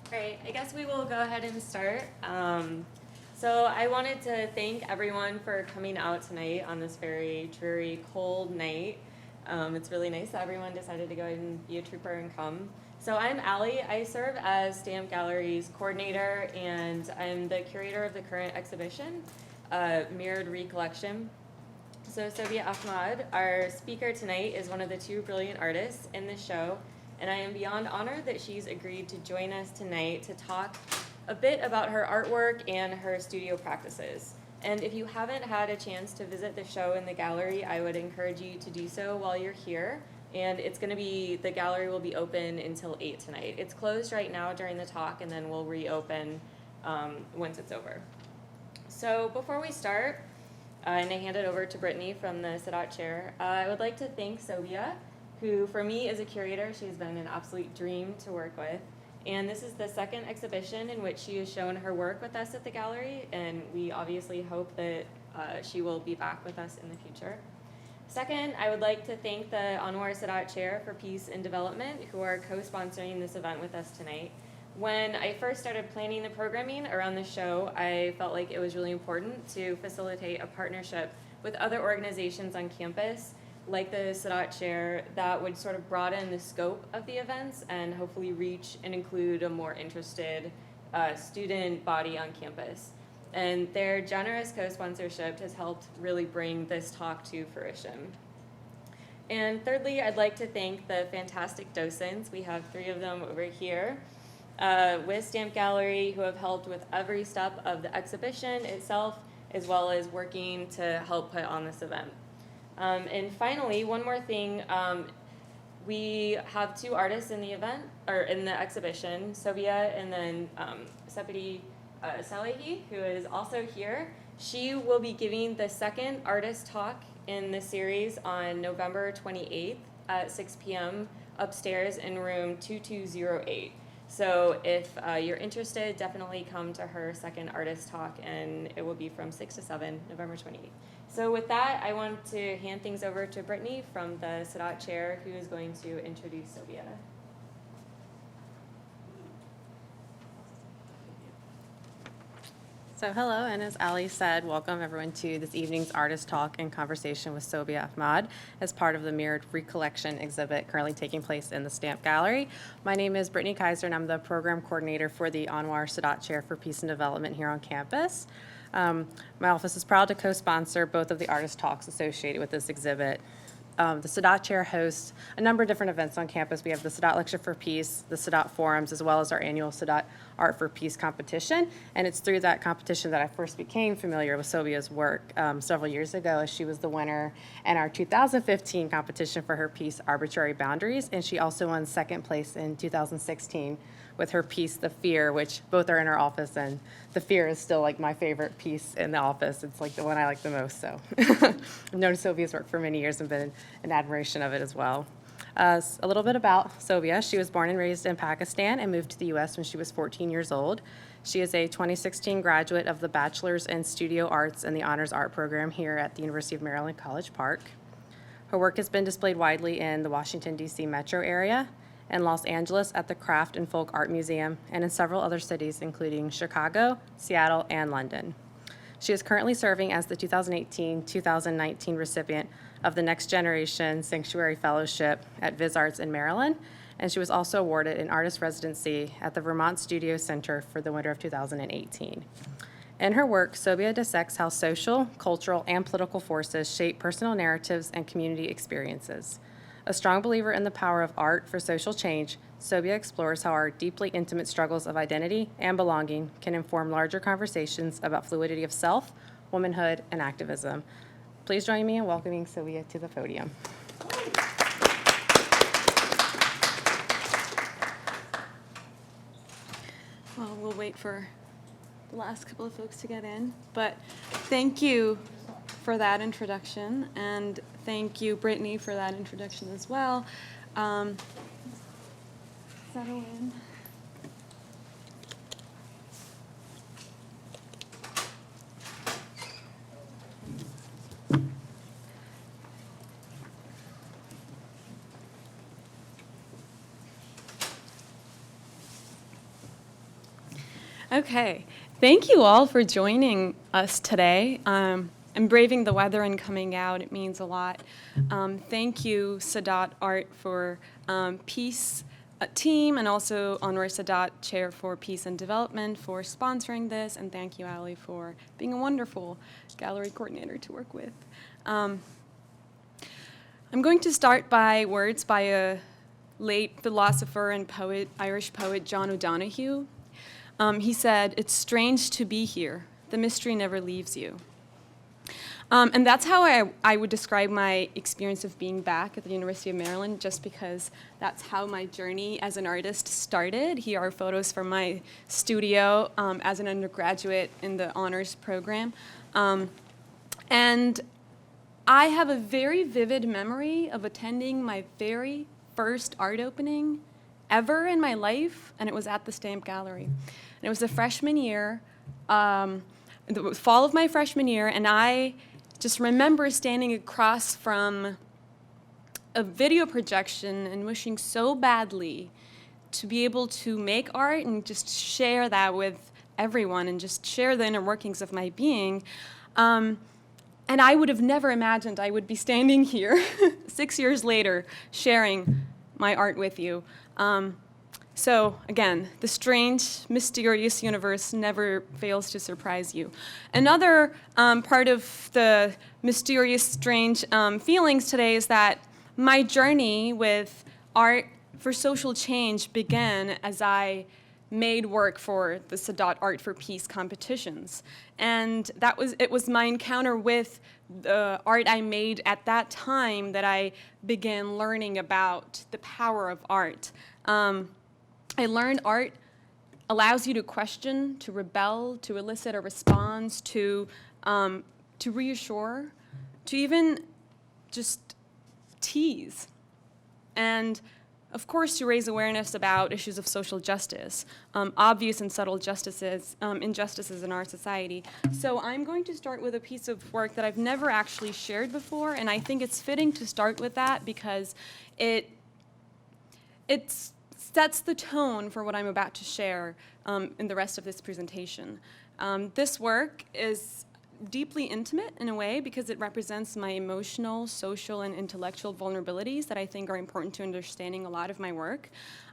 Great. I guess we will go ahead and start. So I wanted to thank everyone for coming out tonight on this very dreary, cold night. It's really nice that everyone decided to go ahead and be a trooper and come. So I'm Allie. I serve as Stamp Gallery's coordinator, and I'm the curator of the current exhibition, Mirrored Recollection. So Sobia Ahmad, our speaker tonight, is one of the two brilliant artists in the show, and I am beyond honored that she's agreed to join us tonight to talk a bit about her artwork and her studio practices. And if you haven't had a chance to visit the show in the gallery, I would encourage you to do so while you're here. And the gallery will be open until 8 tonight. It's closed right now during the talk, and then we'll reopen once it's over. So before we start, and I hand it over to Brittany from the Sadat chair, I would like to thank Sobia, who for me as a curator, she's been an absolute dream to work with. And this is the second exhibition in which she has shown her work with us at the gallery, and we obviously hope that she will be back with us in the future. Second, I would like to thank the Anwar Sadat Chair for Peace and Development, who are co-sponsoring this event with us tonight. When I first started planning the programming around the show, I felt like it was really important to facilitate a partnership with other organizations on campus, like the Sadat Chair, that would sort of broaden the scope of the events and hopefully reach and include a more interested student body on campus. And their generous co-sponsorship has helped really bring this talk to fruition. And thirdly, I'd like to thank the fantastic docents. We have 3 of them over here with Stamp Gallery, who have helped with every step of the exhibition itself, as well as working to help put on this event. And finally, one more thing, we have 2 artists in the event, or in the exhibition, Sobia and then Sepidi Salehi, who is also here. She will be giving the second artist talk in the series on November 28th at 6 p.m. upstairs in room 2208. So if you're interested, definitely come to her second artist talk, and it will be from 6 to 7, November 28th. So with that, I want to hand things over to Brittany from the Sadat Chair, who is going to introduce Sobia. So hello, and as Ali said, welcome everyone to this evening's artist talk and conversation with Sobia Ahmad as part of the Mirrored Recollection exhibit currently taking place in the Stamp Gallery. My name is Brittany Kaiser, and I'm the program coordinator for the Anwar Sadat Chair for Peace and Development here on campus. My office is proud to co-sponsor both of the artist talks associated with this exhibit. The Sadat Chair hosts a number of different events on campus. We have the Sadat Lecture for Peace, the Sadat Forums, as well as our annual Sadat Art for Peace competition. And it's through that competition that I first became familiar with Sobia's work several years ago, as she was the winner in our 2015 competition for her piece, Arbitrary Boundaries. And she also won second place in 2016 with her piece, The Fear, which both are in our office, and The Fear is still like my favorite piece in the office. It's like the one I like the most, so. I've known Sobia's work for many years and been in admiration of it as well. A little bit about Sobia. She was born and raised in Pakistan and moved to the U.S. when she was 14 years old. She is a 2016 graduate of the Bachelor's in Studio Arts and the Honors Art program here at the University of Maryland, College Park. Her work has been displayed widely in the Washington, D.C. metro area, in Los Angeles at the Craft and Folk Art Museum, and in several other cities, including Chicago, Seattle, and London. She is currently serving as the 2018-2019 recipient of the Next Generation Sanctuary Fellowship at VisArts in Maryland, and she was also awarded an artist residency at the Vermont Studio Center for the winter of 2018. In her work, Sobia dissects how social, cultural, and political forces shape personal narratives and community experiences. A strong believer in the power of art for social change, Sobia explores how our deeply intimate struggles of identity and belonging can inform larger conversations about fluidity of self, womanhood, and activism. Please join me in welcoming Sobia to the podium. Well, we'll wait for the last couple of folks to get in, but thank you for that introduction, and thank you, Brittany, for that introduction as well. Settle in. Okay, thank you all for joining us today. And braving the weather and coming out, it means a lot. Thank you, Sadat Art, for Peace team, and also Anwar Sadat, Chair for Peace and Development, for sponsoring this, and thank you, Ali, for being a wonderful gallery coordinator to work with. I'm going to start by words by a late philosopher and poet, Irish poet, John O'Donoghue. He said, "It's strange to be here. The mystery never leaves you." And that's how I would describe my experience of being back at the University of Maryland, just because that's how my journey as an artist started. Here are photos from my studio as an undergraduate in the honors program. And I have a very vivid memory of attending my very first art opening ever in my life, and it was at the Stamp Gallery. And it was the freshman year, the fall of my freshman year, and I just remember standing across from a video projection and wishing so badly to be able to make art and just share that with everyone and just share the inner workings of my being. And I would have never imagined I would be standing here 6 years later sharing my art with you. So again, the strange, mysterious universe never fails to surprise you. Another part of the mysterious, strange feelings today is that my journey with art for social change began as I made work for the Sadat Art for Peace competitions. And it was my encounter with the art I made at that time that I began learning about the power of art. I learned art allows you to question, to rebel, to elicit a response, to reassure, to even just tease. And of course, to raise awareness about issues of social justice, obvious and subtle injustices in our society. So I'm going to start with a piece of work that I've never actually shared before, and I think it's fitting to start with that because it sets the tone for what I'm about to share in the rest of this presentation. This work is deeply intimate in a way because it represents my emotional, social, and intellectual vulnerabilities that I think are important to understanding a lot of my work.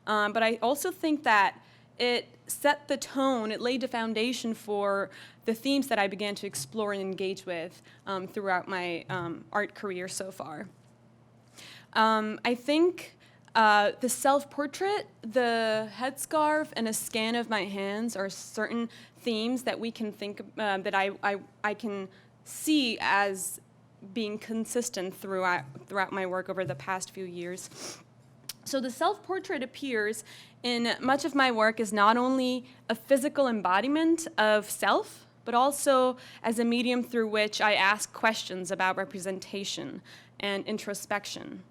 But I also think that it set the tone, it laid the foundation for the themes that I began to explore and engage with throughout my art career so far. I think the self-portrait, the headscarf, and a scan of my hands are certain themes that we can think that I can see as being consistent throughout my work over the past few years. So the self-portrait appears in much of my work as not only a physical embodiment of self, but also as a medium through which I ask questions about representation and introspection.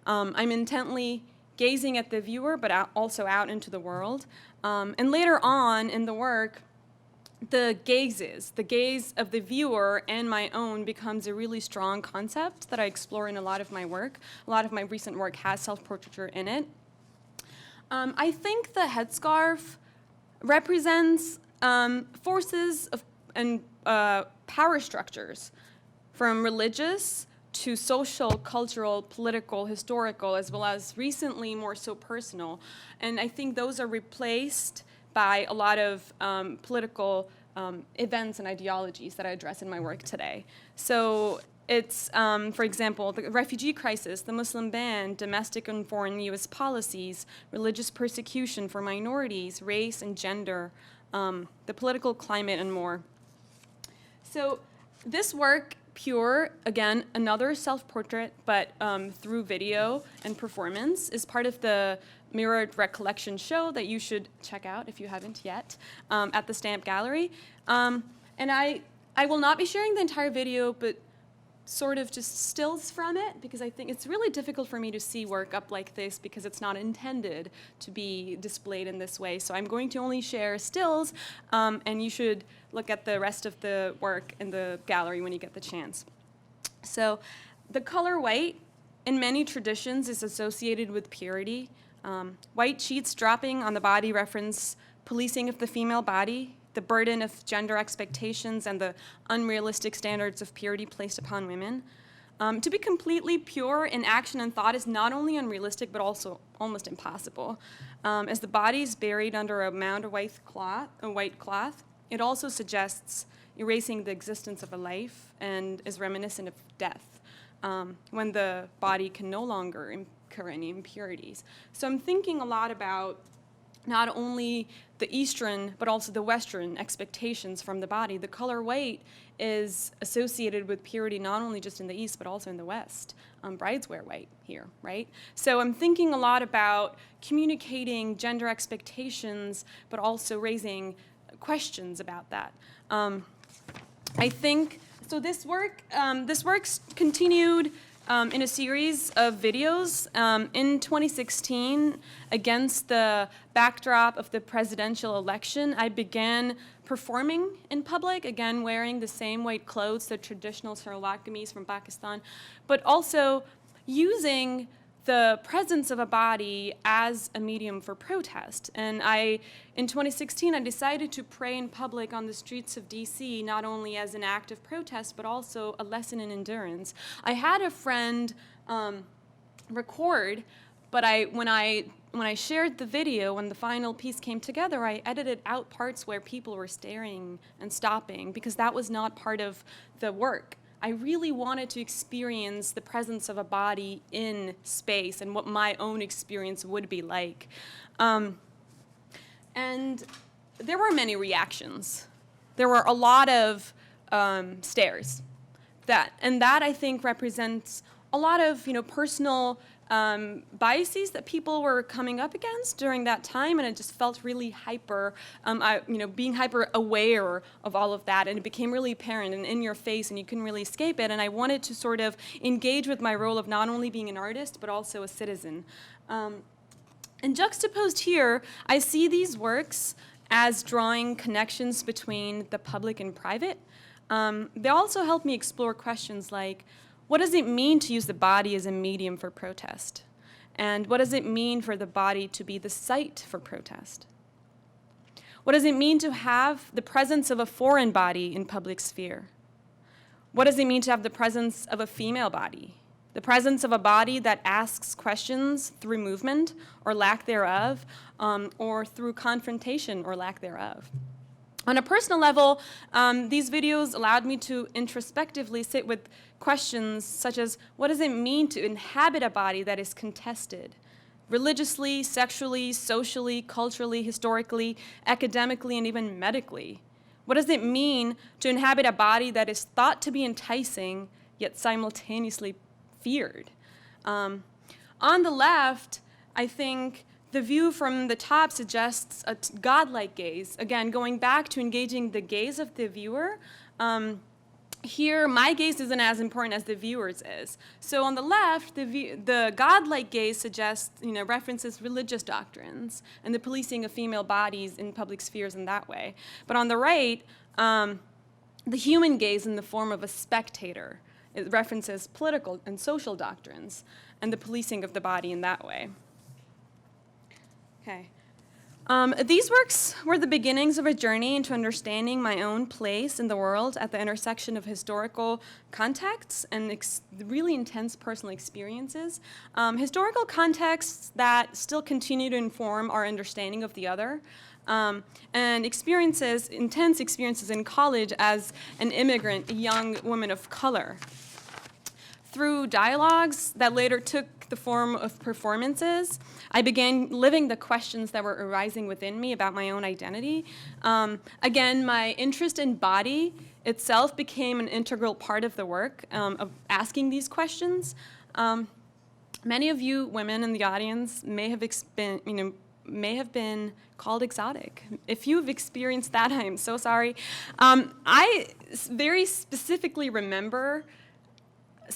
I'm intently gazing at the viewer, but also out into the world. And later on in the work, the gaze of the viewer and my own becomes a really strong concept that I explore in a lot of my work. A lot of my recent work has self-portraiture in it. I think the headscarf represents forces and power structures, from religious to social, cultural, political, historical, as well as recently more so personal. And I think those are replaced by a lot of political events and ideologies that I address in my work today. So it's, for example, the refugee crisis, the Muslim ban, domestic and foreign U.S. policies, religious persecution for minorities, race and gender, the political climate, and more. So this work, Pure, again, another self-portrait, but through video and performance, is part of the Mirrored Recollection show that you should check out if you haven't yet at the Stamp Gallery. And I will not be sharing the entire video, but sort of just stills from it, because I think it's really difficult for me to see work up like this because it's not intended to be displayed in this way. So I'm going to only share stills, and you should look at the rest of the work in the gallery when you get the chance. So the color white in many traditions is associated with purity. White sheets dropping on the body reference policing of the female body, the burden of gender expectations, and the unrealistic standards of purity placed upon women. To be completely pure in action and thought is not only unrealistic, but also almost impossible. As the body is buried under a mound of white cloth, it also suggests erasing the existence of a life and is reminiscent of death, when the body can no longer incur any impurities. So I'm thinking a lot about not only the Eastern, but also the Western expectations from the body. The color white is associated with purity not only just in the East, but also in the West. Brides wear white here, right? So I'm thinking a lot about communicating gender expectations, but also raising questions about that. I think, so this work's continued in a series of videos. In 2016, against the backdrop of the presidential election, I began performing in public, again wearing the same white clothes, the traditional sarwakamis from Pakistan, but also using the presence of a body as a medium for protest. And in 2016, I decided to pray in public on the streets of DC, not only as an act of protest, but also a lesson in endurance. I had a friend record, but when I shared the video, when the final piece came together, I edited out parts where people were staring and stopping, because that was not part of the work. I really wanted to experience the presence of a body in space and what my own experience would be like. And there were many reactions. There were a lot of stares. That I think represents a lot of personal biases that people were coming up against during that time, and it just felt really hyper, being hyper aware of all of that, and it became really apparent and in your face, and you couldn't really escape it. And I wanted to sort of engage with my role of not only being an artist, but also a citizen. And juxtaposed here, I see these works as drawing connections between the public and private. They also help me explore questions like, what does it mean to use the body as a medium for protest? And what does it mean for the body to be the site for protest? What does it mean to have the presence of a foreign body in public sphere? What does it mean to have the presence of a female body? The presence of a body that asks questions through movement or lack thereof, or through confrontation or lack thereof. On a personal level, these videos allowed me to introspectively sit with questions such as, what does it mean to inhabit a body that is contested? Religiously, sexually, socially, culturally, historically, academically, and even medically. What does it mean to inhabit a body that is thought to be enticing, yet simultaneously feared? On the left, I think the view from the top suggests a godlike gaze. Again, going back to engaging the gaze of the viewer, here my gaze isn't as important as the viewer's is. So on the left, the godlike gaze suggests, references religious doctrines and the policing of female bodies in public spheres in that way. But on the right, the human gaze in the form of a spectator. It references political and social doctrines and the policing of the body in that way. Okay. These works were the beginnings of a journey into understanding my own place in the world at the intersection of historical contexts and really intense personal experiences. Historical contexts that still continue to inform our understanding of the other. And intense experiences in college as an immigrant, a young woman of color. Through dialogues that later took the form of performances, I began living the questions that were arising within me about my own identity. Again, my interest in body itself became an integral part of the work of asking these questions. Many of you women in the audience may have been called exotic. If you've experienced that, I am so sorry. I very specifically remember a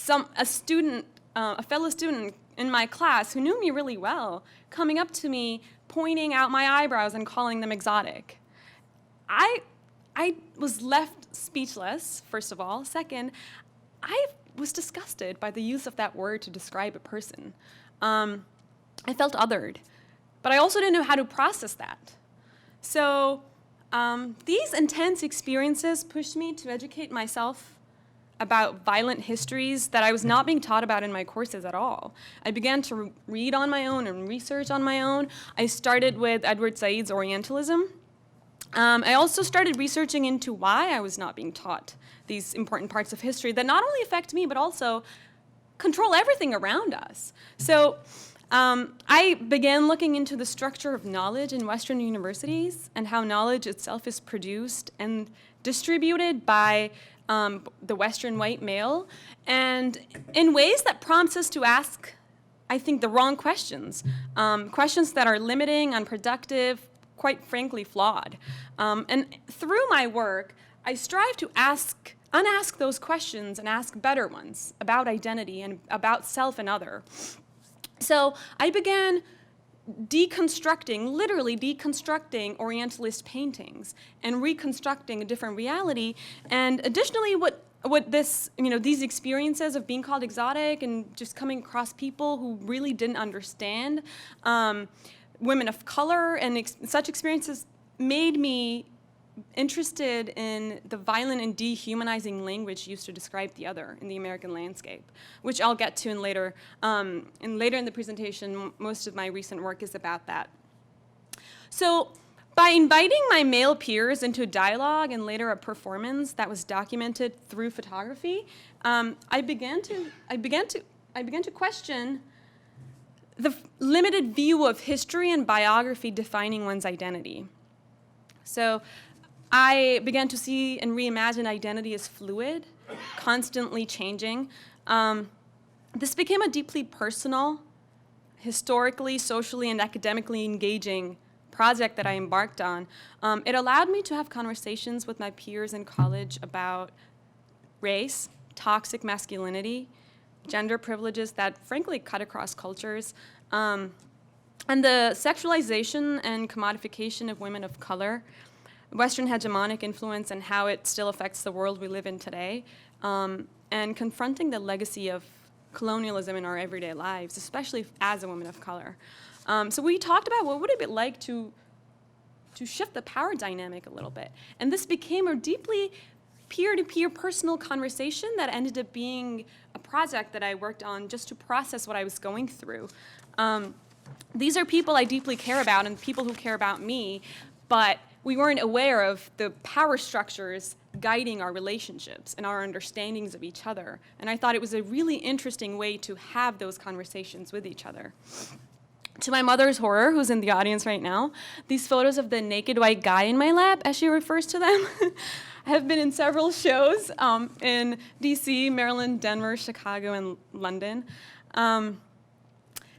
fellow student in my class who knew me really well coming up to me, pointing out my eyebrows and calling them exotic. I was left speechless, first of all. Second, I was disgusted by the use of that word to describe a person. I felt othered, but I also didn't know how to process that. So these intense experiences pushed me to educate myself about violent histories that I was not being taught about in my courses at all. I began to read on my own and research on my own. I started with Edward Said's Orientalism. I also started researching into why I was not being taught these important parts of history that not only affect me, but also control everything around us. So I began looking into the structure of knowledge in Western universities and how knowledge itself is produced and distributed by the Western white male, and in ways that prompts us to ask, I think, the wrong questions, questions that are limiting, unproductive, quite frankly flawed. And through my work, I strive to unask those questions and ask better ones about identity and about self and other. So I began literally deconstructing Orientalist paintings and reconstructing a different reality. And additionally, what these experiences of being called exotic and just coming across people who really didn't understand women of color and such experiences made me interested in the violent and dehumanizing language used to describe the other in the American landscape, which I'll get to later in the presentation. Most of my recent work is about that. So by inviting my male peers into a dialogue and later a performance that was documented through photography, I began to question the limited view of history and biography defining one's identity. So I began to see and reimagine identity as fluid, constantly changing. This became a deeply personal, historically, socially, and academically engaging project that I embarked on. It allowed me to have conversations with my peers in college about race, toxic masculinity, gender privileges that frankly cut across cultures, and the sexualization and commodification of women of color, Western hegemonic influence and how it still affects the world we live in today, and confronting the legacy of colonialism in our everyday lives, especially as a woman of color. So we talked about what would it be like to shift the power dynamic a little bit. And this became a deeply peer-to-peer personal conversation that ended up being a project that I worked on just to process what I was going through. These are people I deeply care about and people who care about me, but we weren't aware of the power structures guiding our relationships and our understandings of each other. And I thought it was a really interesting way to have those conversations with each other. To my mother's horror, who's in the audience right now, these photos of the naked white guy in my lap, as she refers to them, have been in several shows in DC, Maryland, Denver, Chicago, and London.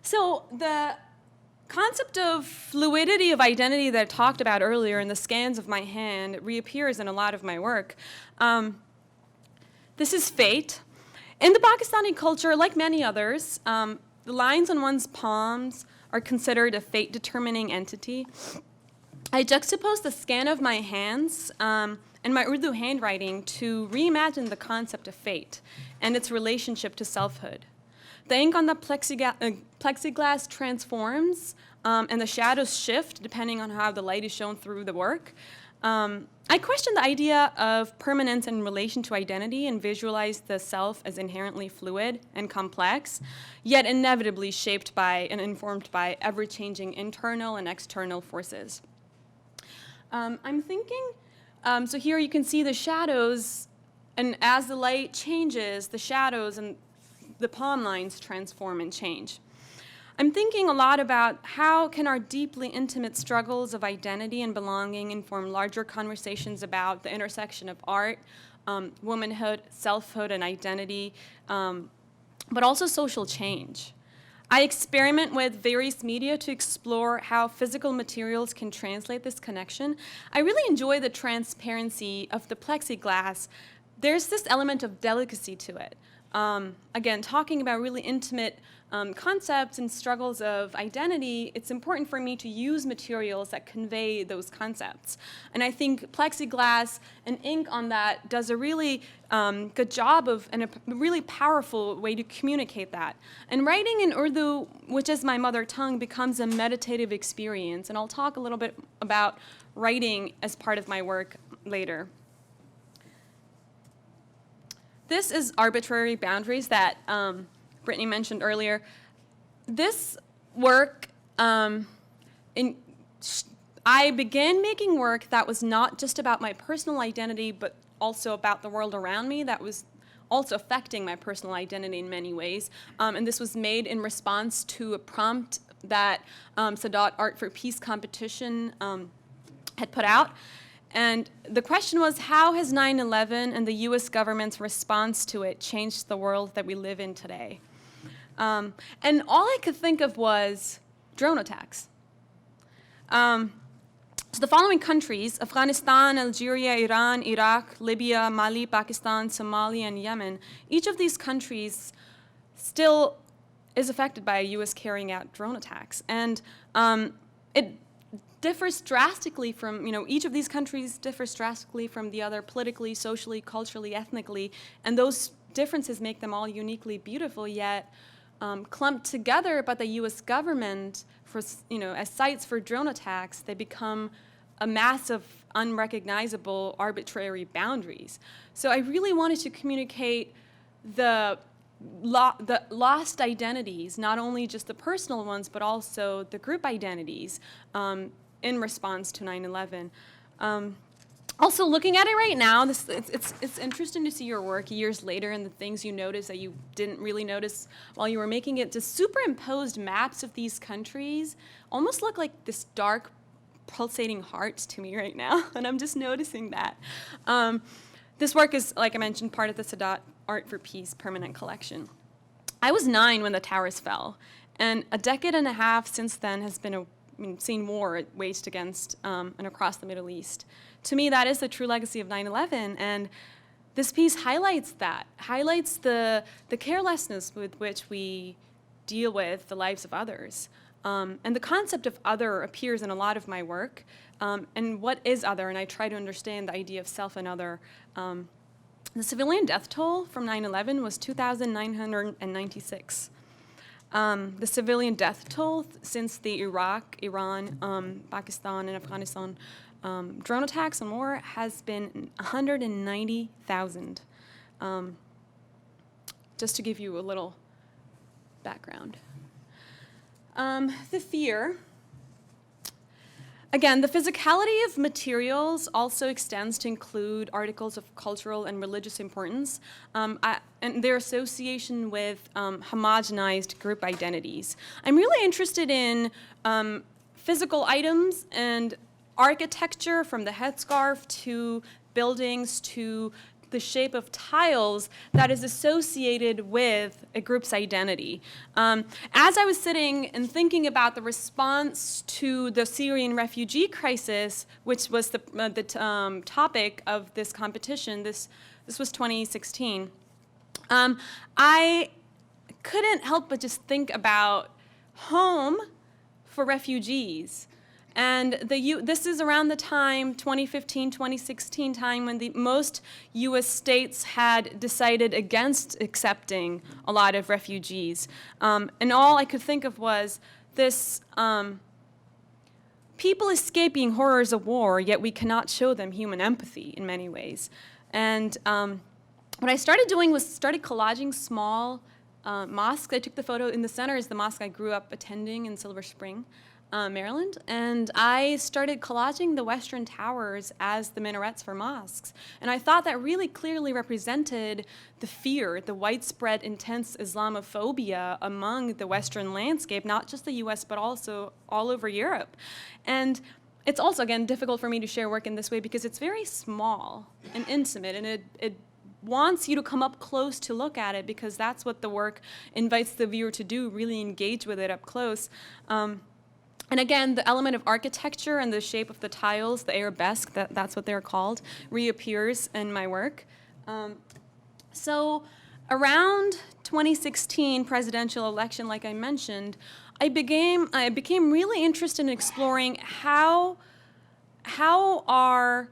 So the concept of fluidity of identity that I talked about earlier in the scans of my hand reappears in a lot of my work. This is fate. In the Pakistani culture, like many others, the lines on one's palms are considered a fate-determining entity. I juxtaposed the scan of my hands and my Urdu handwriting to reimagine the concept of fate and its relationship to selfhood. The ink on the plexiglass transforms and the shadows shift depending on how the light is shown through the work. I questioned the idea of permanence in relation to identity and visualized the self as inherently fluid and complex, yet inevitably shaped by and informed by ever-changing internal and external forces. I'm thinking, so here you can see the shadows, and as the light changes, the shadows and the palm lines transform and change. I'm thinking a lot about how can our deeply intimate struggles of identity and belonging inform larger conversations about the intersection of art, womanhood, selfhood, and identity, but also social change. I experiment with various media to explore how physical materials can translate this connection. I really enjoy the transparency of the plexiglass. There's this element of delicacy to it. Again, talking about really intimate concepts and struggles of identity, it's important for me to use materials that convey those concepts. And I think plexiglass and ink on that does a really good job of, and a really powerful way to communicate that. And writing in Urdu, which is my mother tongue, becomes a meditative experience. And I'll talk a little bit about writing as part of my work later. This is Arbitrary Boundaries that Brittany mentioned earlier. This work, I began making work that was not just about my personal identity, but also about the world around me that was also affecting my personal identity in many ways. And this was made in response to a prompt that Sadat Art for Peace competition had put out. And the question was, how has 9/11 and the US government's response to it changed the world that we live in today? And all I could think of was drone attacks. So the following countries, Afghanistan, Algeria, Iran, Iraq, Libya, Mali, Pakistan, Somalia, and Yemen, each of these countries still is affected by US carrying out drone attacks. And it differs drastically from, each of these countries differs drastically from the other politically, socially, culturally, ethnically, and those differences make them all uniquely beautiful, yet clumped together by the US government for, as sites for drone attacks, they become a mass of unrecognizable arbitrary boundaries. So I really wanted to communicate the lost identities, not only just the personal ones, but also the group identities in response to 9/11. Also, looking at it right now, it's interesting to see your work years later and the things you notice that you didn't really notice while you were making it. The superimposed maps of these countries almost look like this dark, pulsating hearts to me right now, and I'm just noticing that. This work is, like I mentioned, part of the Sadat Art for Peace permanent collection. I was 9 when the towers fell, and a decade and a half since then has been seen war waged against and across the Middle East. To me, that is the true legacy of 9/11, and this piece highlights that, highlights the carelessness with which we deal with the lives of others. And the concept of other appears in a lot of my work, and what is other, and I try to understand the idea of self and other. The civilian death toll from 9/11 was 2,996. The civilian death toll since the Iraq, Iran, Pakistan, and Afghanistan drone attacks and war has been 190,000. Just to give you a little background. The fear. Again, the physicality of materials also extends to include articles of cultural and religious importance, and their association with homogenized group identities. I'm really interested in physical items and architecture, from the headscarf to buildings to the shape of tiles that is associated with a group's identity. As I was sitting and thinking about the response to the Syrian refugee crisis, which was the topic of this competition, this was 2016, I couldn't help but just think about home for refugees. And this is around the time, 2015, 2016 time, when the most US states had decided against accepting a lot of refugees. And all I could think of was this people escaping horrors of war, yet we cannot show them human empathy in many ways. And what I started doing was started collaging small mosques. I took the photo in the center is the mosque I grew up attending in Silver Spring, Maryland, and I started collaging the Western towers as the minarets for mosques. And I thought that really clearly represented the fear, the widespread intense Islamophobia among the Western landscape, not just the US, but also all over Europe. And it's also, again, difficult for me to share work in this way because it's very small and intimate, and it wants you to come up close to look at it, because that's what the work invites the viewer to do, really engage with it up close. And again, the element of architecture and the shape of the tiles, the arabesque, that's what they're called, reappears in my work. So around 2016 presidential election, like I mentioned, I became really interested in exploring how are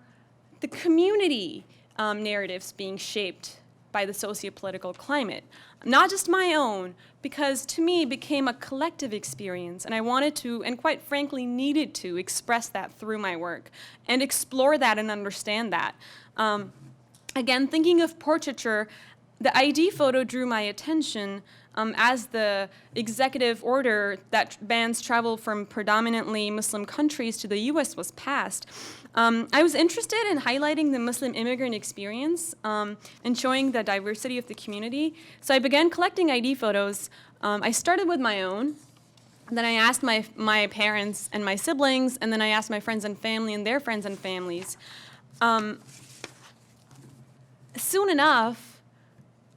the community narratives being shaped by the socio-political climate. Not just my own, because to me it became a collective experience, and I wanted to, and quite frankly needed to, express that through my work and explore that and understand that. Again, thinking of portraiture, the ID photo drew my attention as the executive order that bans travel from predominantly Muslim countries to the US was passed. I was interested in highlighting the Muslim immigrant experience and showing the diversity of the community. So I began collecting ID photos. I started with my own. Then I asked my parents and my siblings, and then I asked my friends and family and their friends and families. Soon enough,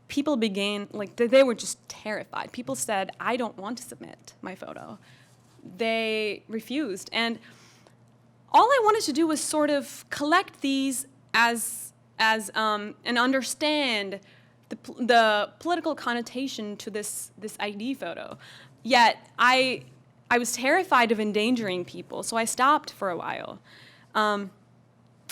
people began, they were just terrified. People said, I don't want to submit my photo. They refused. And all I wanted to do was sort of collect these and understand the political connotation to this ID photo. Yet I was terrified of endangering people, so I stopped for a while.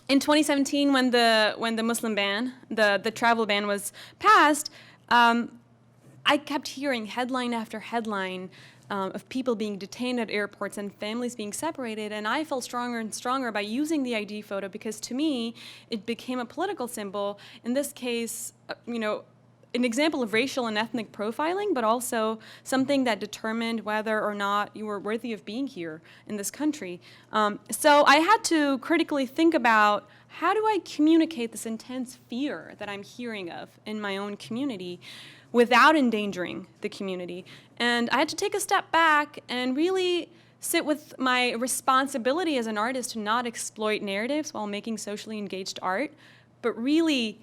In 2017, when the Muslim ban, the travel ban was passed, I kept hearing headline after headline of people being detained at airports and families being separated, and I felt stronger and stronger by using the ID photo because to me, it became a political symbol. In this case, an example of racial and ethnic profiling, but also something that determined whether or not you were worthy of being here in this country. So I had to critically think about, how do I communicate this intense fear that I'm hearing of in my own community without endangering the community? And I had to take a step back and really sit with my responsibility as an artist to not exploit narratives while making socially engaged art, but really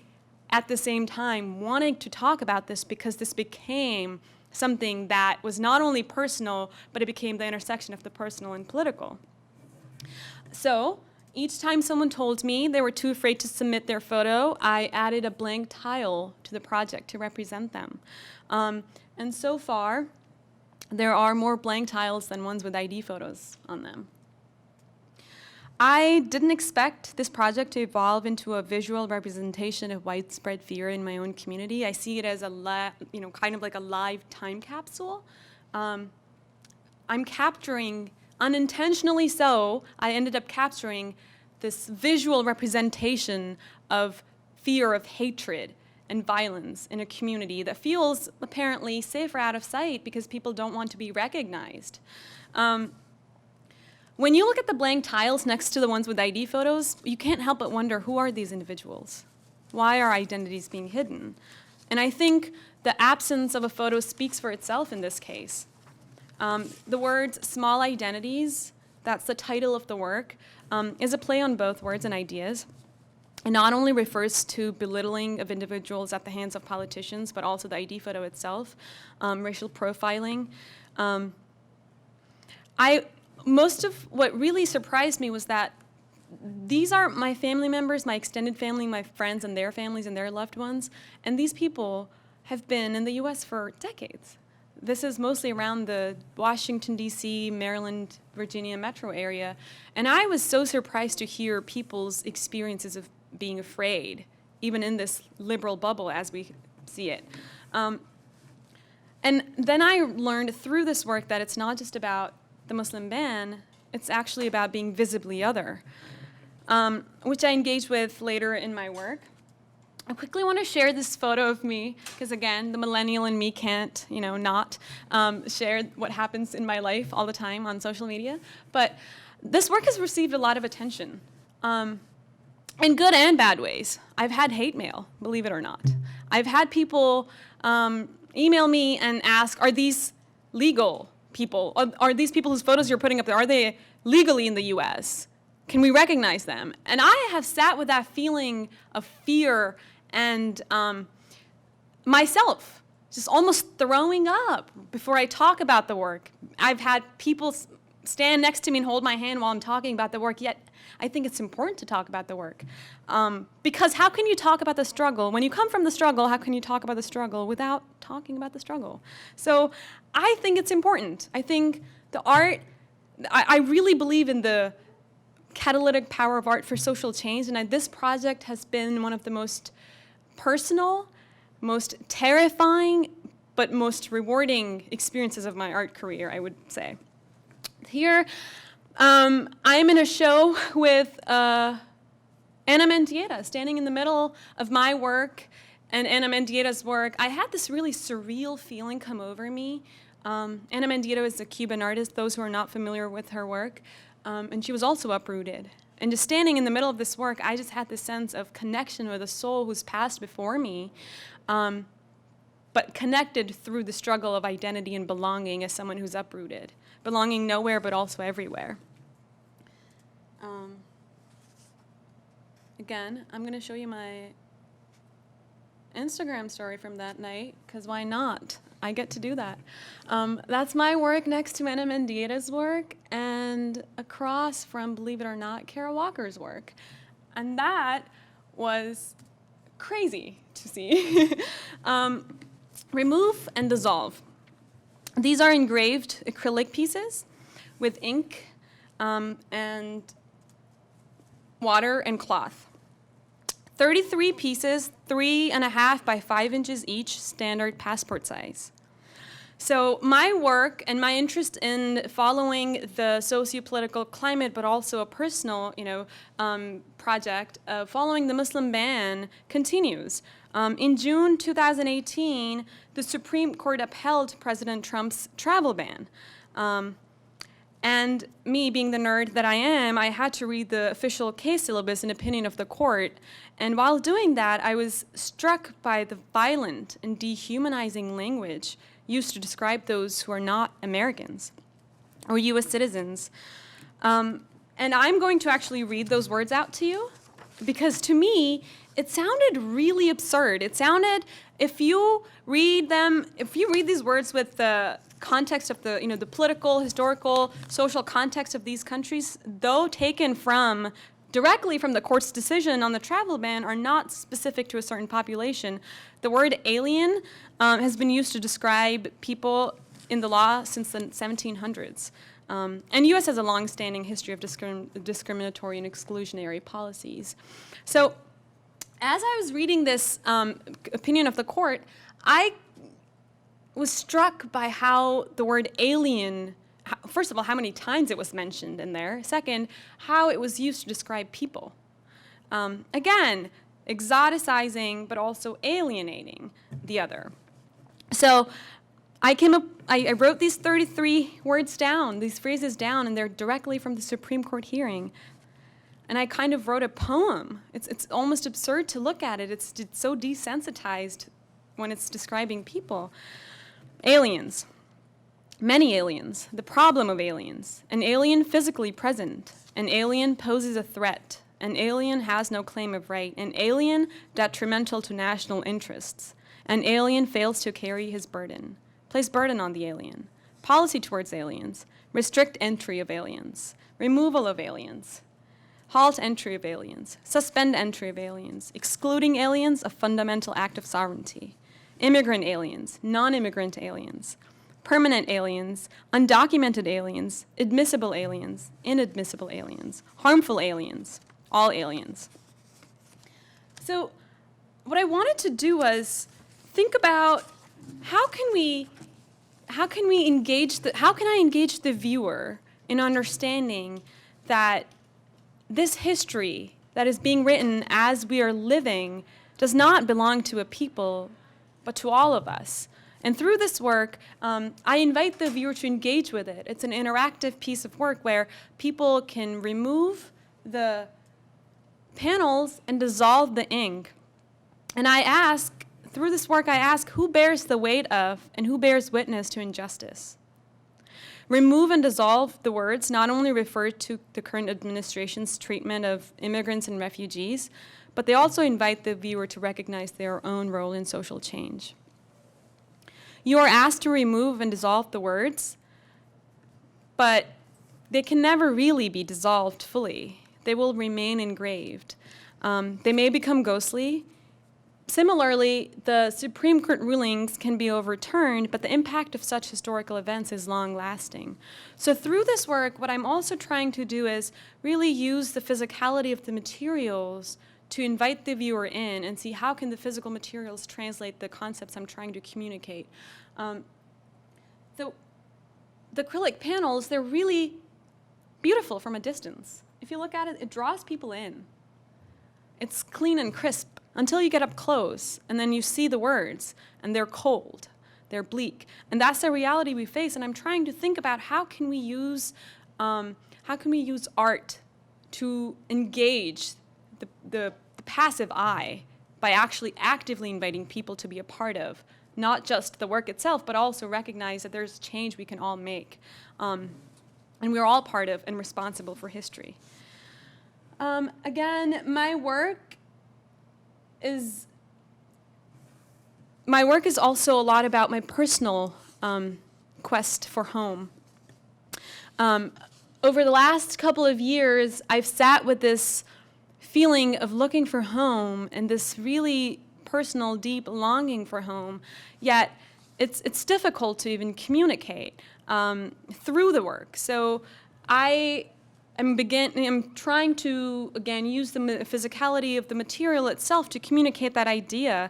at the same time wanting to talk about this because this became something that was not only personal, but it became the intersection of the personal and political. So each time someone told me they were too afraid to submit their photo, I added a blank tile to the project to represent them. And so far, there are more blank tiles than ones with ID photos on them. I didn't expect this project to evolve into a visual representation of widespread fear in my own community. I see it as kind of like a live time capsule. I'm capturing, unintentionally so, I ended up capturing this visual representation of fear, of hatred and violence in a community that feels apparently safer out of sight because people don't want to be recognized. When you look at the blank tiles next to the ones with ID photos, you can't help but wonder, who are these individuals? Why are identities being hidden? And I think the absence of a photo speaks for itself in this case. The words small identities, that's the title of the work, is a play on both words and ideas. It not only refers to belittling of individuals at the hands of politicians, but also the ID photo itself, racial profiling. Most of what really surprised me was that these are my family members, my extended family, my friends and their families and their loved ones, and these people have been in the US for decades. This is mostly around the Washington, D.C., Maryland, Virginia metro area, and I was so surprised to hear people's experiences of being afraid, even in this liberal bubble as we see it. And then I learned through this work that it's not just about the Muslim ban, it's actually about being visibly other, which I engaged with later in my work. I quickly want to share this photo of me, because again, the millennial in me can't, not share what happens in my life all the time on social media. But this work has received a lot of attention, in good and bad ways. I've had hate mail, believe it or not. I've had people email me and ask, are these legal people? Are these people whose photos you're putting up there, are they legally in the US? Can we recognize them? And I have sat with that feeling of fear and myself just almost throwing up before I talk about the work. I've had people stand next to me and hold my hand while I'm talking about the work, yet I think it's important to talk about the work. Because how can you talk about the struggle? When you come from the struggle, how can you talk about the struggle without talking about the struggle? So I think it's important. I think the art, I really believe in the catalytic power of art for social change, and this project has been one of the most personal, most terrifying, but most rewarding experiences of my art career, I would say. Here, I'm in a show with Ana Mendieta, standing in the middle of my work and Ana Mendieta's work. I had this really surreal feeling come over me. Ana Mendieta is a Cuban artist, those who are not familiar with her work, and she was also uprooted. And just standing in the middle of this work, I just had this sense of connection with a soul who's passed before me, but connected through the struggle of identity and belonging as someone who's uprooted, belonging nowhere but also everywhere. Again, I'm going to show you my Instagram story from that night, because why not? I get to do that. That's my work next to Ana Mendieta's work and across from, believe it or not, Kara Walker's work. And that was crazy to see. Remove and dissolve. These are engraved acrylic pieces with ink and water and cloth. 33 pieces, 3.5 by 5 inches each, standard passport size. So my work and my interest in following the socio-political climate, but also a personal, project of following the Muslim ban continues. In June 2018, the Supreme Court upheld President Trump's travel ban. And me, being the nerd that I am, I had to read the official case syllabus and opinion of the court. And while doing that, I was struck by the violent and dehumanizing language used to describe those who are not Americans or U.S. citizens. And I'm going to actually read those words out to you, because to me, it sounded really absurd. It sounded, if you read these words with the context of the political, historical, social context of these countries, though taken directly from the court's decision on the travel ban, are not specific to a certain population. The word alien has been used to describe people in the law since the 1700s. And the U.S. has a long-standing history of discriminatory and exclusionary policies. So as I was reading this opinion of the court, I was struck by how the word alien, first of all, how many times it was mentioned in there. Second, how it was used to describe people. Again, exoticizing, but also alienating the other. So I wrote these 33 words down, these phrases down, and they're directly from the Supreme Court hearing. And I kind of wrote a poem. It's almost absurd to look at it. It's so desensitized when it's describing people. Aliens. Many aliens. The problem of aliens. An alien physically present. An alien poses a threat. An alien has no claim of right. An alien detrimental to national interests. An alien fails to carry his burden. Place burden on the alien. Policy towards aliens. Restrict entry of aliens. Removal of aliens. Halt entry of aliens. Suspend entry of aliens. Excluding aliens, a fundamental act of sovereignty. Immigrant aliens, non-immigrant aliens, permanent aliens, undocumented aliens, admissible aliens, inadmissible aliens, harmful aliens, all aliens. So what I wanted to do was think about how can I engage the viewer in understanding that this history that is being written as we are living does not belong to a people, but to all of us. And through this work, I invite the viewer to engage with it. It's an interactive piece of work where people can remove the panels and dissolve the ink. And through this work, I ask who bears the weight of and who bears witness to injustice. Remove and dissolve the words not only refer to the current administration's treatment of immigrants and refugees, but they also invite the viewer to recognize their own role in social change. You are asked to remove and dissolve the words, but they can never really be dissolved fully. They will remain engraved. They may become ghostly. Similarly, the Supreme Court rulings can be overturned, but the impact of such historical events is long-lasting. So through this work, what I'm also trying to do is really use the physicality of the materials to invite the viewer in and see how can the physical materials translate the concepts I'm trying to communicate. The acrylic panels, they're really beautiful from a distance. If you look at it, it draws people in. It's clean and crisp until you get up close, and then you see the words, and they're cold, they're bleak. And that's the reality we face, and I'm trying to think about how can we use art to engage the passive eye by actually actively inviting people to be a part of, not just the work itself, but also recognize that there's change we can all make. And we're all part of and responsible for history. Again, my work is also a lot about my personal quest for home. Over the last couple of years, I've sat with this feeling of looking for home and this really personal, deep longing for home, yet it's difficult to even communicate through the work. So I'm trying to, again, use the physicality of the material itself to communicate that idea.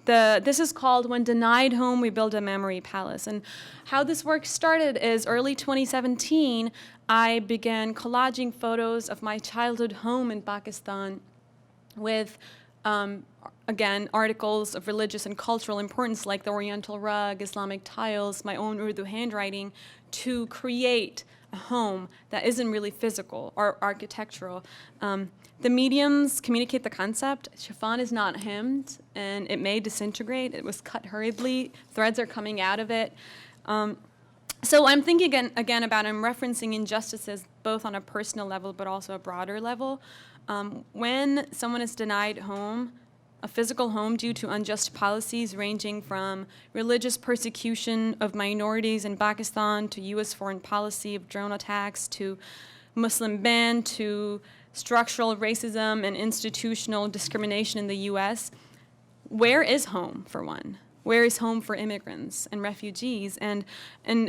This is called When Denied Home, We Build a Memory Palace. And how this work started is early 2017, I began collaging photos of my childhood home in Pakistan with, again, articles of religious and cultural importance like the Oriental rug, Islamic tiles, my own Urdu handwriting, to create a home that isn't really physical or architectural. The mediums communicate the concept. Chiffon is not hemmed, and it may disintegrate. It was cut hurriedly. Threads are coming out of it. So I'm thinking again about, I'm referencing injustices both on a personal level but also a broader level. When someone is denied home, a physical home due to unjust policies ranging from religious persecution of minorities in Pakistan to U.S. foreign policy of drone attacks to Muslim ban to structural racism and institutional discrimination in the U.S., where is home for one? Where is home for immigrants and refugees? And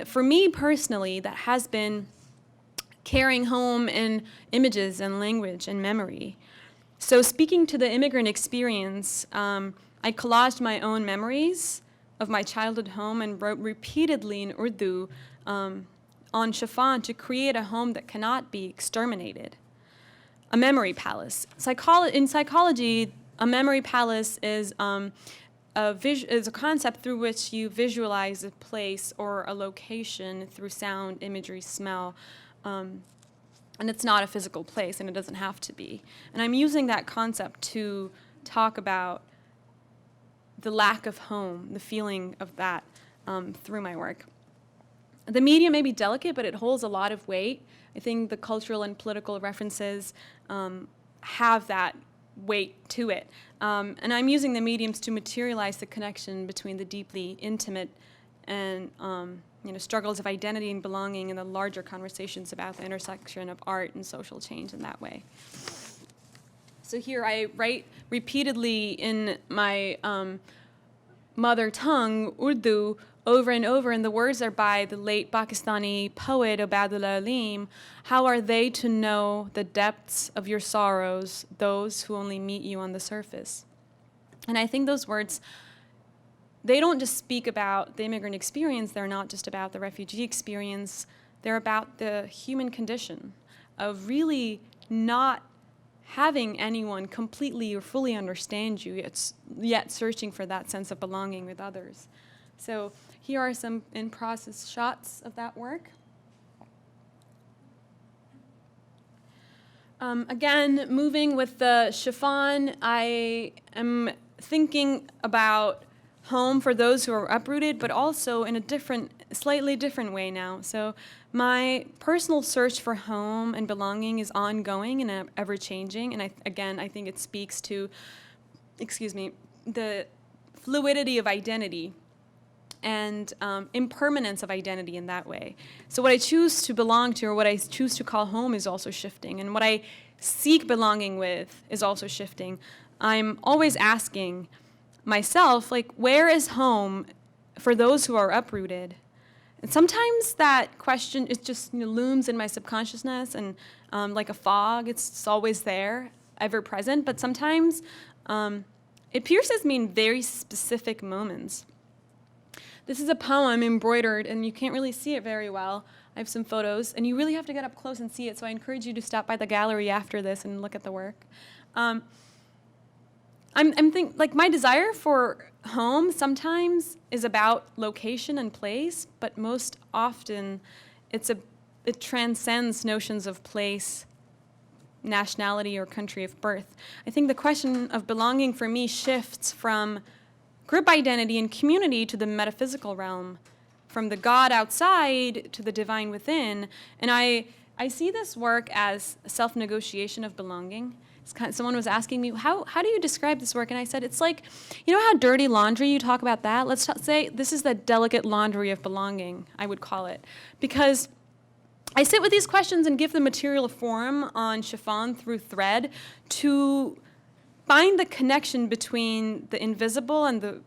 for me personally, that has been carrying home in images and language and memory. So speaking to the immigrant experience, I collaged my own memories of my childhood home and wrote repeatedly in Urdu on chiffon to create a home that cannot be exterminated. A memory palace. In psychology, a memory palace is a concept through which you visualize a place or a location through sound, imagery, smell. And it's not a physical place, and it doesn't have to be. And I'm using that concept to talk about the lack of home, the feeling of that through my work. The medium may be delicate, but it holds a lot of weight. I think the cultural and political references have that weight to it. And I'm using the mediums to materialize the connection between the deeply intimate and struggles of identity and belonging and the larger conversations about the intersection of art and social change in that way. So here I write repeatedly in my mother tongue, Urdu, over and over, and the words are by the late Pakistani poet Obadullah Aleem. How are they to know the depths of your sorrows, those who only meet you on the surface? And I think those words, they don't just speak about the immigrant experience, they're not just about the refugee experience, they're about the human condition of really not having anyone completely or fully understand you, yet searching for that sense of belonging with others. So here are some in-process shots of that work. Again, moving with the chiffon, I am thinking about home for those who are uprooted, but also in a slightly different way now. So my personal search for home and belonging is ongoing and ever-changing, and I think it speaks to, the fluidity of identity. and impermanence of identity in that way. So what I choose to belong to, or what I choose to call home, is also shifting. And what I seek belonging with is also shifting. I'm always asking myself, like, where is home for those who are uprooted? And sometimes that question, it just looms in my subconsciousness, and like a fog, it's always there, ever present. But sometimes it pierces me in very specific moments. This is a poem embroidered, and you can't really see it very well. I have some photos, and you really have to get up close and see it, so I encourage you to stop by the gallery after this and look at the work. I'm thinking, like, my desire for home sometimes is about location and place, but most often it transcends notions of place, nationality, or country of birth. I think the question of belonging for me shifts from group identity and community to the metaphysical realm, from the God outside to the divine within. And I see this work as a self-negotiation of belonging. Someone was asking me, how do you describe this work? And I said, it's like, you know how dirty laundry, you talk about that? Let's say this is the delicate laundry of belonging, I would call it. Because I sit with these questions and give them material form on chiffon through thread to find the connection between the invisible and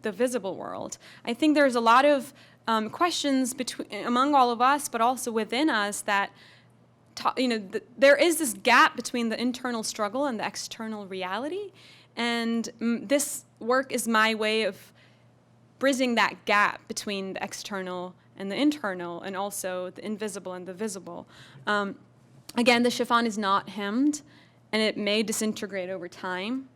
the visible world. I think there's a lot of questions among all of us, but also within us, that there is this gap between the internal struggle and the external reality. And this work is my way of bridging that gap between the external and the internal, and also the invisible and the visible. Again, the chiffon is not hemmed, and it may disintegrate over time.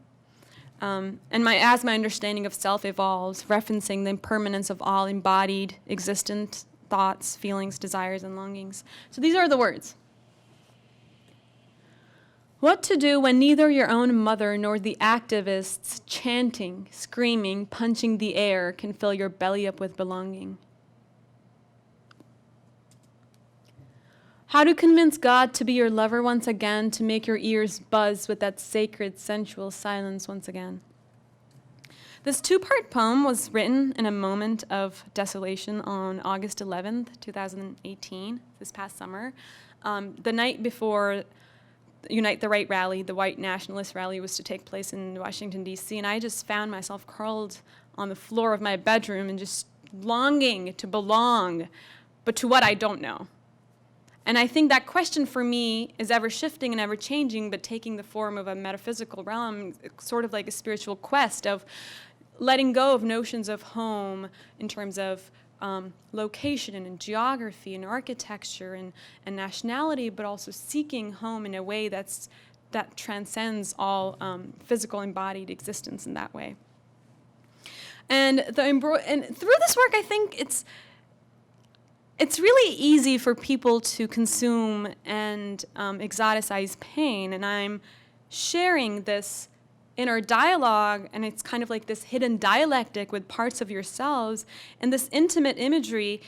And as my understanding of self evolves, referencing the impermanence of all embodied, existent thoughts, feelings, desires, and longings. So these are the words. What to do when neither your own mother nor the activists chanting, screaming, punching the air can fill your belly up with belonging? How to convince God to be your lover once again, to make your ears buzz with that sacred, sensual silence once again. This two-part poem was written in a moment of desolation on August 11th, 2018, this past summer, the night before Unite the Right rally, the white nationalist rally, was to take place in Washington, D.C., and I just found myself curled on the floor of my bedroom and just longing to belong, but to what I don't know. And I think that question for me is ever shifting and ever changing, but taking the form of a metaphysical realm, sort of like a spiritual quest of letting go of notions of home in terms of location and geography and architecture and nationality, but also seeking home in a way that transcends all physical embodied existence in that way. And through this work, I think it's really easy for people to consume and exoticize pain, and I'm sharing this inner dialogue, and it's kind of like this hidden dialectic with parts of yourselves, and this intimate imagery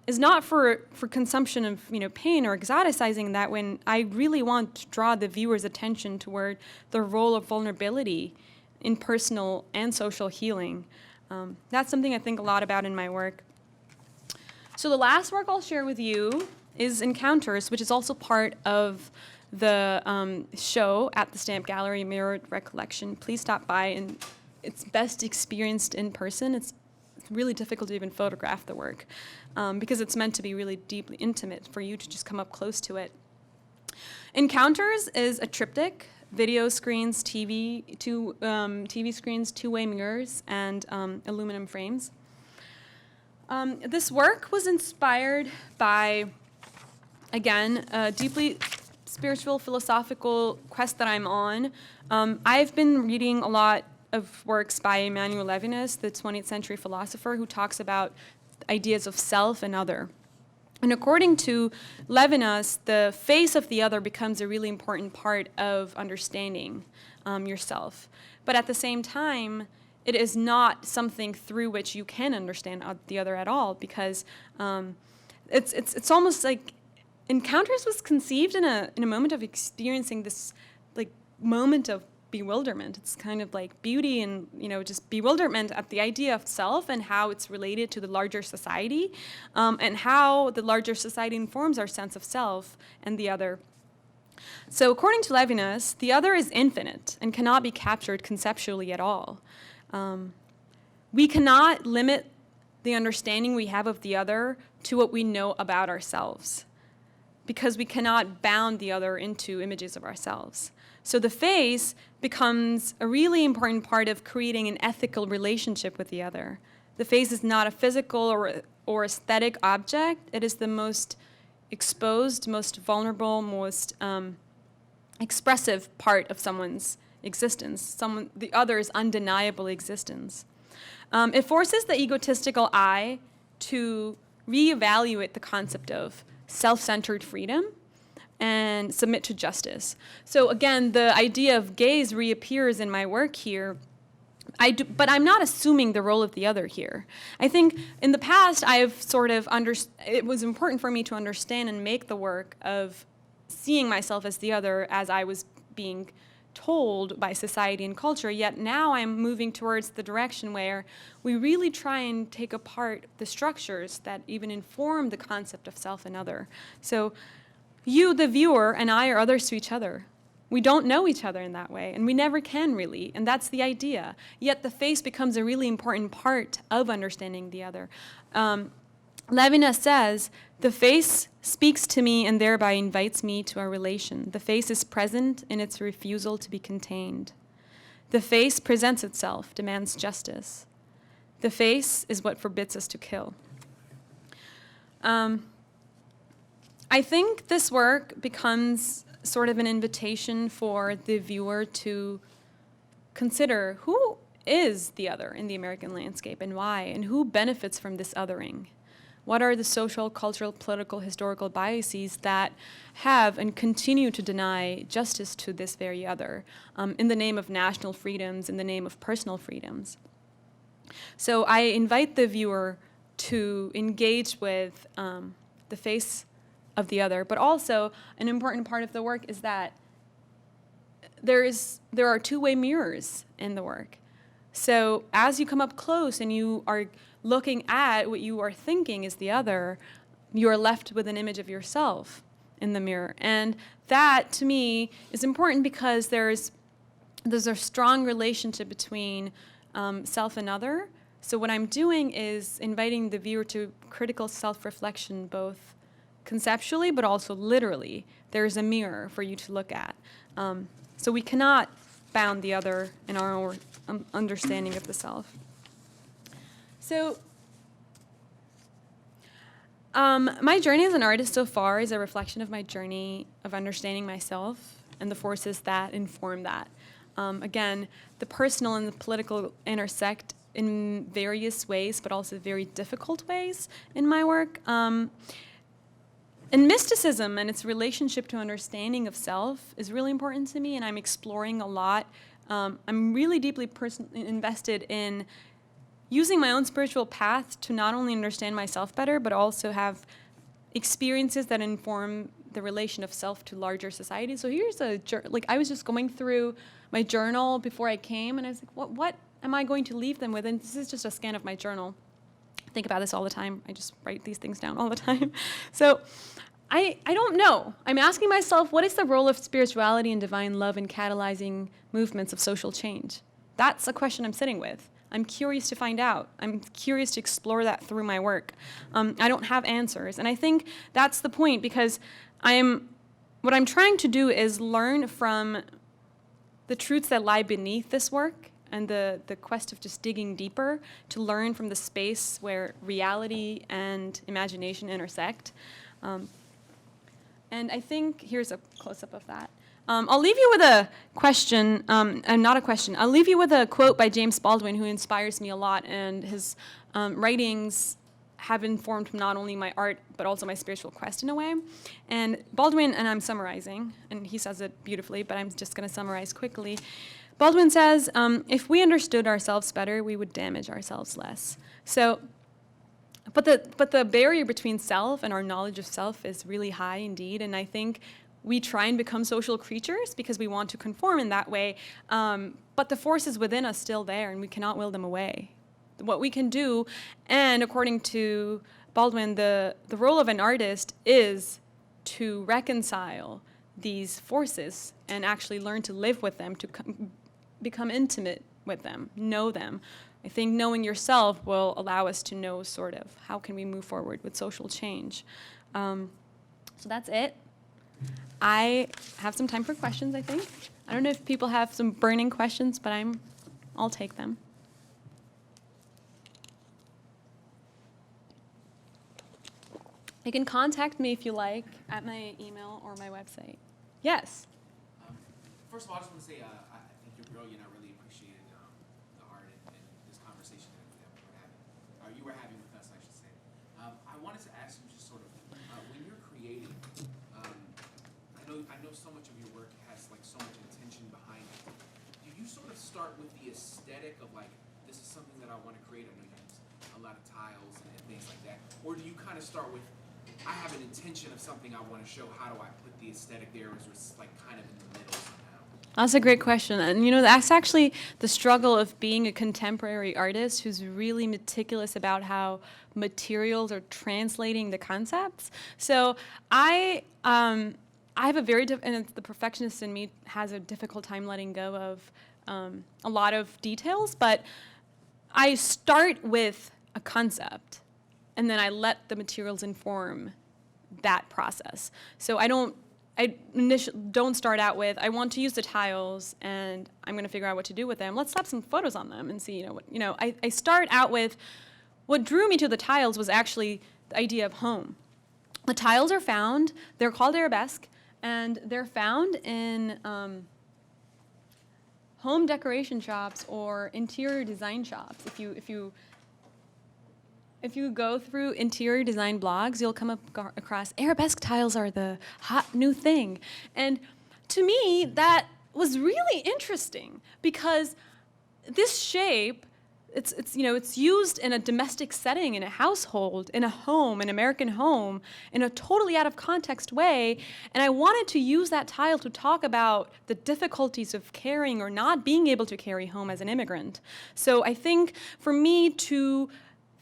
is not for consumption of pain or exoticizing that, when I really want to draw the viewer's attention toward the role of vulnerability in personal and social healing. That's something I think a lot about in my work. So the last work I'll share with you is Encounters, which is also part of the show at the Stamp Gallery, Mirrored Recollection. Please stop by, and it's best experienced in person. It's really difficult to even photograph the work because it's meant to be really deeply intimate for you to just come up close to it. Encounters is a triptych: video screens, TV screens, two-way mirrors, and aluminum frames. This work was inspired by, again, a deeply spiritual, philosophical quest that I'm on. I've been reading a lot of works by Emmanuel Levinas, the 20th century philosopher, who talks about ideas of self and other. And according to Levinas, the face of the other becomes a really important part of understanding yourself. But at the same time, it is not something through which you can understand the other at all, because it's almost like Encounters was conceived in a moment of experiencing this like moment of bewilderment. It's kind of like beauty and, just bewilderment at the idea of self and how it's related to the larger society, and how the larger society informs our sense of self and the other. So according to Levinas, the other is infinite and cannot be captured conceptually at all. We cannot limit the understanding we have of the other to what we know about ourselves, because we cannot bound the other into images of ourselves. So the face becomes a really important part of creating an ethical relationship with the other. The face is not a physical or aesthetic object. It is the most exposed, most vulnerable, most expressive part of someone's existence, the other's undeniable existence. It forces the egotistical I to reevaluate the concept of self-centered freedom and submit to justice. So again, the idea of gaze reappears in my work here. But I'm not assuming the role of the other here. I think in the past, I've it was important for me to understand and make the work of seeing myself as the other as I was being told by society and culture, yet now I'm moving towards the direction where we really try and take apart the structures that even inform the concept of self and other. So you, the viewer, and I are others to each other. We don't know each other in that way, and we never can really, and that's the idea. Yet the face becomes a really important part of understanding the other. Levinas says, the face speaks to me and thereby invites me to our relation. The face is present in its refusal to be contained. The face presents itself, demands justice. The face is what forbids us to kill. I think this work becomes sort of an invitation for the viewer to consider who is the other in the American landscape and why, and who benefits from this othering. What are the social, cultural, political, historical biases that have and continue to deny justice to this very other in the name of national freedoms, in the name of personal freedoms? So I invite the viewer to engage with the face of the other, but also an important part of the work is that there are two-way mirrors in the work. So as you come up close and you are looking at what you are thinking is the other, you are left with an image of yourself in the mirror. And that, to me, is important because there's a strong relationship between self and other. So what I'm doing is inviting the viewer to critical self-reflection, both conceptually but also literally. There's a mirror for you to look at. So we cannot bound the other in our own understanding of the self. So my journey as an artist so far is a reflection of my journey of understanding myself and the forces that inform that. Again, the personal and the political intersect in various ways, but also very difficult ways in my work. And mysticism and its relationship to understanding of self is really important to me, and I'm exploring a lot. I'm really deeply invested in using my own spiritual path to not only understand myself better, but also have experiences that inform the relation of self to larger society. So here's I was just going through my journal before I came, and I was like, what am I going to leave them with? And this is just a scan of my journal. I think about this all the time. I just write these things down all the time. So I don't know. I'm asking myself, what is the role of spirituality and divine love in catalyzing movements of social change? That's a question I'm sitting with. I'm curious to find out. I'm curious to explore that through my work. I don't have answers. And I think that's the point, because what I'm trying to do is learn from the truths that lie beneath this work and the quest of just digging deeper to learn from the space where reality and imagination intersect. And I think, here's a close-up of that. I'll leave you with a question, not a question. I'll leave you with a quote by James Baldwin, who inspires me a lot, and his writings have informed not only my art, but also my spiritual quest in a way. And Baldwin, and I'm summarizing, and he says it beautifully, but I'm just going to summarize quickly. Baldwin says, if we understood ourselves better, we would damage ourselves less. So, but the barrier between self and our knowledge of self is really high indeed, and I think we try and become social creatures because we want to conform in that way, but the forces within us still there, and we cannot will them away. What we can do, and according to Baldwin, the role of an artist is to reconcile these forces and actually learn to live with them, to become intimate with them, know them. I think knowing yourself will allow us to know sort of how can we move forward with social change. So that's it. I have some time for questions, I think. I don't know if people have some burning questions, but I'll take them. You can contact me if you like at my email or my website. Yes? First of all, I just want to say I think you're brilliant. I really appreciated the art and this conversation that we were having, or you were having with us, I should say. I wanted to ask you just sort of, when you're creating, I know so much of your work has like so much intention behind it. Do you sort of start with the aesthetic of like, this is something that I want to create? I know you use a lot of tiles and things like that. Or do you kind of start with, I have an intention of something I want to show, how do I put the aesthetic there? Or is it like kind of in the middle somehow? That's a great question. And that's actually the struggle of being a contemporary artist who's really meticulous about how materials are translating the concepts. So I have a very, and the perfectionist in me has a difficult time letting go of a lot of details, but I start with a concept and then I let the materials inform that process. So I don't start out with, I want to use the tiles and I'm going to figure out what to do with them. Let's slap some photos on them and see, I start out with, what drew me to the tiles was actually the idea of home. The tiles are found, they're called arabesque, and they're found in home decoration shops or interior design shops. If you go through interior design blogs, you'll come across arabesque tiles are the hot new thing. And to me, that was really interesting because this shape, it's used in a domestic setting, in a household, in a home, an American home, in a totally out of context way. And I wanted to use that tile to talk about the difficulties of carrying or not being able to carry home as an immigrant. So I think for me to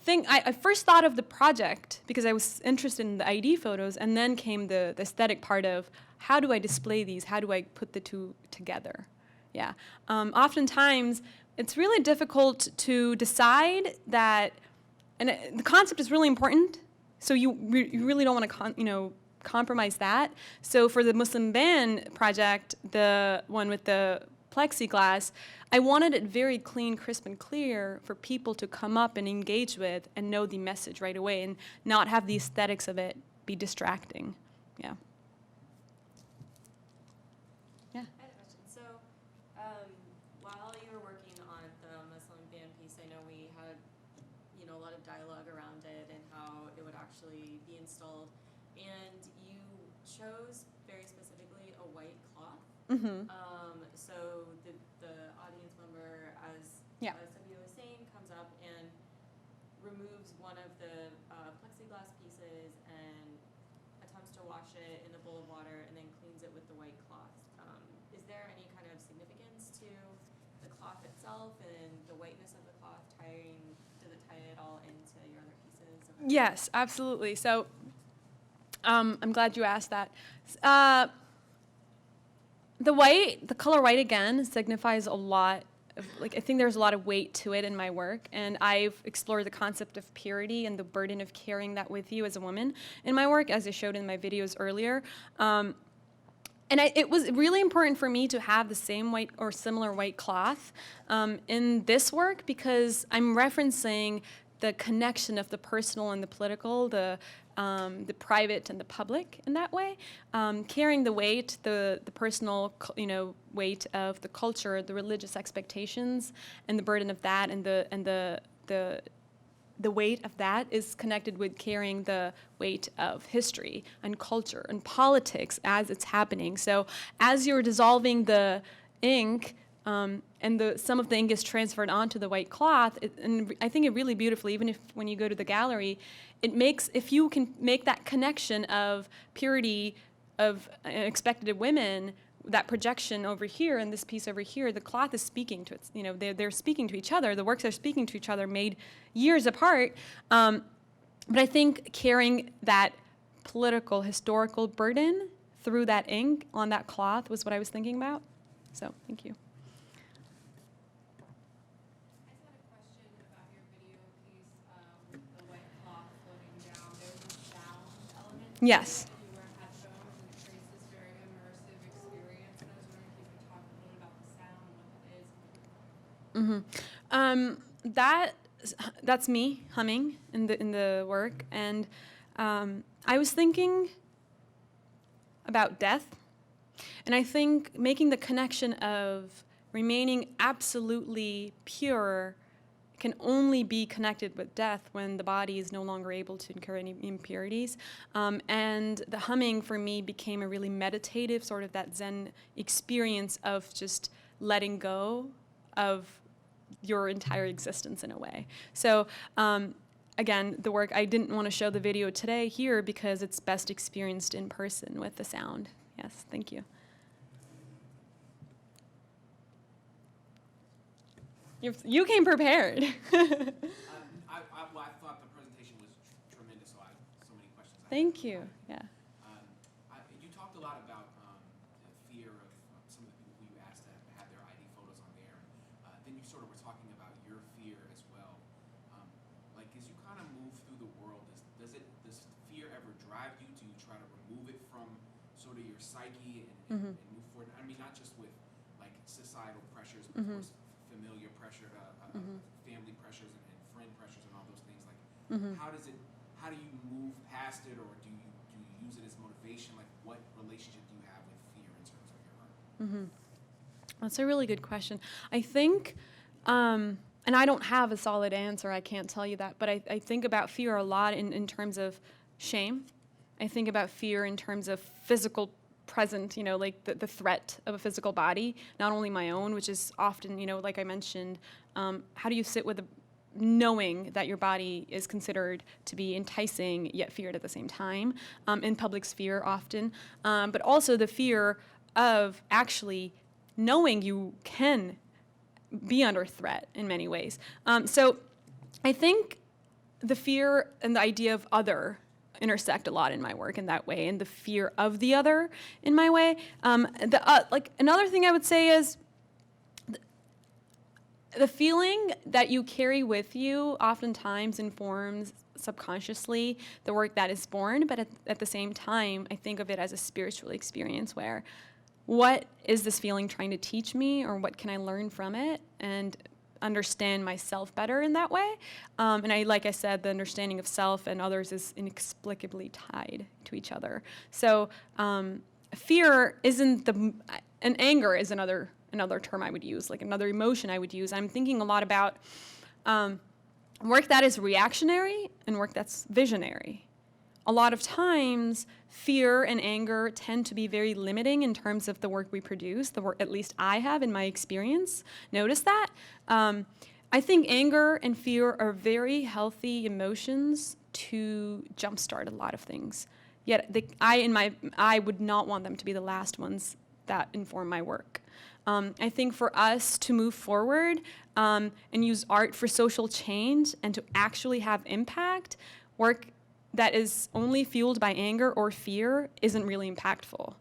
I first thought of the project because I was interested in the ID photos, and then came the aesthetic part of how do I display these? How do I put the two together? Yeah. Oftentimes, it's really difficult to decide that, and the concept is really important, so you really don't want to compromise that. So for the Muslim ban project, the one with the plexiglass, I wanted it very clean, crisp, and clear for people to come up and engage with and know the message right away and not have the aesthetics of it be distracting. Yeah. Yeah. I had a question. So, while you were working on the Muslim ban piece, I know we had, a lot of dialogue around it and how it would actually be installed. And you chose very specifically a white cloth. Mm-hmm. So the audience member, as Sobia was saying, comes up and removes one of the plexiglass pieces and attempts to wash it in a bowl of water and then cleans it with the white cloth. Is there any kind of significance to the cloth itself and the whiteness of the cloth? Does it tie it all into your other pieces? Yes, absolutely. So I'm glad you asked that. The color white, again, signifies a lot of, I think there's a lot of weight to it in my work, and I've explored the concept of purity and the burden of carrying that with you as a woman in my work, as I showed in my videos earlier. And it was really important for me to have the same white or similar white cloth in this work because I'm referencing the connection of the personal and the political, the private and the public in that way, carrying the weight, the personal, weight of the culture, the religious expectations, and the burden of that, and the weight of that is connected with carrying the weight of history and culture and politics as it's happening. So as you're dissolving the ink, and some of the ink is transferred onto the white cloth, and I think it really beautifully, even when you go to the gallery, if you can make that connection of purity of expected women, that projection over here and this piece over here, the cloth is speaking to its, they're speaking to each other. The works are speaking to each other, made years apart. But I think carrying that political, historical burden through that ink on that cloth was what I was thinking about. So, thank you. I just had a question about your video piece with the white cloth floating down. There's a sound element to Yes. it that you had shown, and it creates this very immersive experience. And I was wondering if you could talk a little bit about the sound, what that is. That's me humming in the work, and I was thinking about death, and I think making the connection of remaining absolutely pure can only be connected with death when the body is no longer able to incur any impurities. And the humming for me became a really meditative, sort of that Zen experience of just letting go of your entire existence in a way. So again, the work, I didn't want to show the video today here because it's best experienced in person with the sound. Yes, thank you. You came prepared. Well, I thought the presentation was tremendous, so I have so many questions. Thank you. Yeah. You talked a lot about the fear of some of the people who you asked to have their ID photos on there. Then you sort of were talking about your fear as well. Like, as you kind of move through the world, does fear ever drive you to try to remove it from sort of your psyche and move forward? I mean, not just with like societal pressures, but of course familiar pressure, family pressures, and friend pressures, and all those things. Like, how do you move past it, or do you use it as motivation? Like, what relationship do you have with fear in terms of your art? That's a really good question. I think, and I don't have a solid answer, I can't tell you that, but I think about fear a lot in terms of shame. I think about fear in terms of physical present, like the threat of a physical body, not only my own, which is often, like I mentioned, how do you sit with knowing that your body is considered to be enticing yet feared at the same time, in public sphere often, but also the fear of actually knowing you can be under threat in many ways. So I think the fear and the idea of other intersect a lot in my work in that way, and the fear of the other in my way. Like another thing I would say is the feeling that you carry with you oftentimes informs subconsciously the work that is born, but at the same time, I think of it as a spiritual experience where what is this feeling trying to teach me, or what can I learn from it and understand myself better in that way. And like I said, the understanding of self and others is inexplicably tied to each other. So fear isn't and anger is another term I would use, like another emotion I would use. I'm thinking a lot about work that is reactionary and work that's visionary. A lot of times, fear and anger tend to be very limiting in terms of the work we produce, the work at least I have in my experience. Notice that. I think anger and fear are very healthy emotions to jumpstart a lot of things. Yet I would not want them to be the last ones that inform my work. I think for us to move forward and use art for social change and to actually have impact, work that is only fueled by anger or fear isn't really impactful.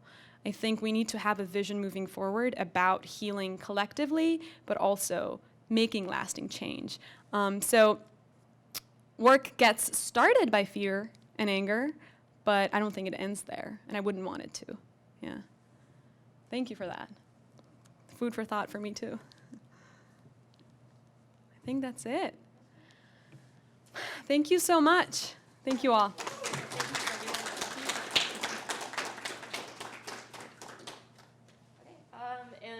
I think we need to have a vision moving forward about healing collectively, but also making lasting change. So work gets started by fear and anger, but I don't think it ends there, and I wouldn't want it to. Yeah. Thank you for that. Food for thought for me, too. I think that's it. Thank you so much. Thank you all.